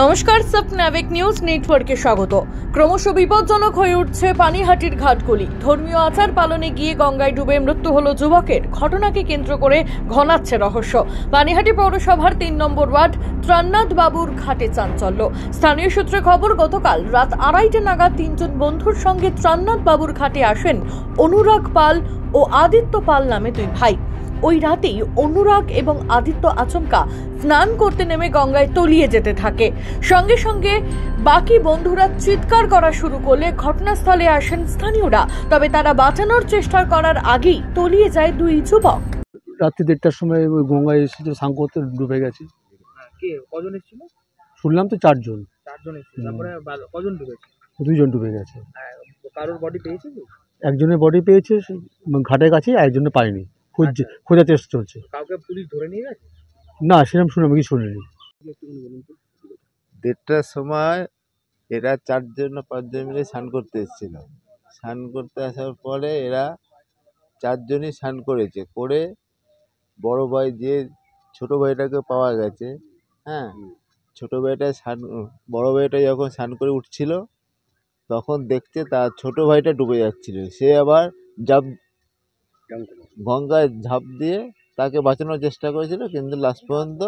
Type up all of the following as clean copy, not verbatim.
নমস্কার, সাবনাভিক নিউজ নেটওয়ার্কে স্বাগত। ক্রমশ বিপজ্জনক হয়ে উঠছে পানিহাটির ঘাটগুলি। ধর্মীয় আচার পালনে গিয়ে গঙ্গায় ডুবে মৃত্যু হলো যুবকের। ঘটনাকে কেন্দ্র করে ঘনাচ্ছে রহস্য। পানিহাটি পৌরসভার ৩ নম্বর ওয়ার্ড ত্রান্নাথ বাবুর ঘাটে চাঞ্চল্য। স্থানীয় সূত্রে খবর, গতকাল রাত ২:৩০ নাগাদ ৩ জন বন্ধুর সঙ্গে ত্রান্নাথ বাবুর ঘাটে আসেন অনুরাগ পাল ও আদিত্য পাল নামে দুই ভাই। ওই রাতেই অনুরাগ এবং আদিত্য আচমকা স্নান করতে নেমে গঙ্গায় তলিয়ে যেতে থাকে। সঙ্গে সঙ্গে বাকি বন্ধুরা চিৎকার করা শুরু করলে ঘটনাস্থলে আসেন স্থানীয়রা। তবে তারা বাঁচানোর চেষ্টা করার আগেই তলিয়ে যায় দুই যুবক। রাত্রি ১:৩০টার সময় ওই গঙ্গায় এসেছিল, স্নান করতে ডুবে গেছে। কজন এসেছিল? শুনলাম তো ৪ জন। ৪ জন এসেছিল। তারপরে কজন ডুবেছে? ২ জন ডুবে গেছে। কারোর বডি পেয়েছে কি? একজনের বডি পেয়েছে ঘাটের কাছে, একজনের পায়নি। খোঁজার চেষ্টা চলছে। কাউকে পুলিশ ধরে নিয়ে গেছে? না, সেরকম শুনে আমি কিছু শুনিনি। ১:৩০টার সময় এরা ৪ জন না ৫ জন মিলে স্নান করতে এসেছিল। স্নান করতে আসার পরে এরা ৪ জনই স্নান করেছে। করে বড় ভাই যে ছোট ভাইটাকে পাওয়া গেছে, হ্যাঁ, বড় ভাইটা যখন স্নান করে উঠছিল তখন দেখছে তার ছোট ভাইটা ডুবে যাচ্ছিল। সে আবার গঙ্গায় ঝাঁপ দিয়ে তাকে বাঁচানোর চেষ্টা করেছিল, কিন্তু লাস্ট পর্যন্ত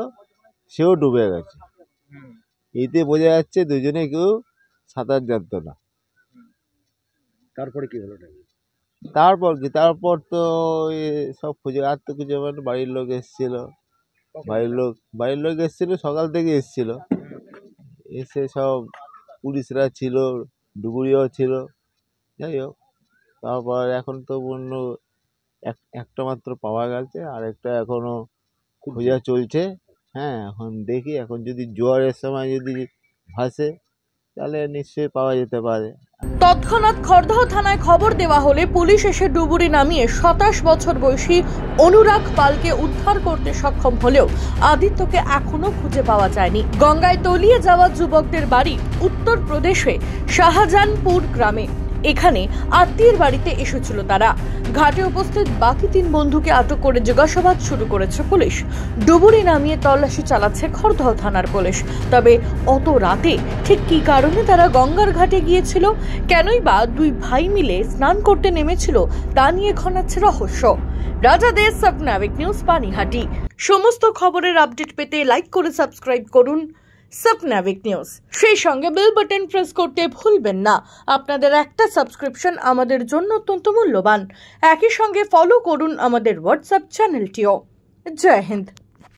সেও ডুবে গেছে। এতে বোঝা যাচ্ছে দুজনে কেউ সাঁতার জানতো না। তারপরে কি হলো? তারপর তো সব খুঁজে, আর তো খুঁজে মানে বাড়ির লোক এসেছিল। বাড়ির লোক এসেছিল, সকাল থেকে এসেছিল। এসে সব পুলিশরা ছিল, ডুবুরিও ছিল। যাই হোক, তারপর এখন তো অন্য একটা মাত্র পাওয়া গেছে, আর একটা এখনো খোঁজা চলছে। হ্যাঁ, এখন দেখি, এখন যদি জোয়ারের সময় যদি ভাসে তাহলে নিশ্চয়ই পাওয়া যেতে পারে। তৎক্ষণাৎ খড়দহ থানায় খবর দেওয়া হলে পুলিশ এসে ডুবুরি নামিয়ে ২৭ বছর বয়সী অনুরাগ পালকে উদ্ধার করতে সক্ষম হলেও আদিত্যকে এখনো খুঁজে পাওয়া যায়নি। গঙ্গায় তলিয়ে যাওয়া যুবকদের বাড়ি উত্তরপ্রদেশে শাহজাহানপুর গ্রামে। এখানে আত্মীয়ের বাড়িতে এসেছিল তারা। ঘাটে উপস্থিত বাকি ৩ বন্ধুকে আটক করে জিজ্ঞাসাবাদ শুরু করেছে পুলিশ। ডুবুরি নামিয়ে তল্লাশি চালাচ্ছে খড়দহ থানার পুলিশ। তবে অত রাতে ঠিক কী কারণে তারা গঙ্গার ঘাটে গিয়েছিল, কেনই বা দুই ভাই মিলে স্নান করতে নেমেছিল, তা নিয়ে ঘনাচ্ছে রহস্য। রাজা দেশ, সাবনাভিক নিউজ, পানিহাটি। সমস্ত খবরের আপডেট পেতে লাইক করে সাবস্ক্রাইব করুন সাবনাভিক নিউজ। সেই সঙ্গে বেল বাটন প্রেস করতে ভুলবেন না। আপনাদের একটা সাবস্ক্রিপশন আমাদের জন্য অত্যন্ত মূল্যবান। একই সঙ্গে ফলো করুন আমাদের হোয়াটসঅ্যাপ চ্যানেলটিও। জয় হিন্দ।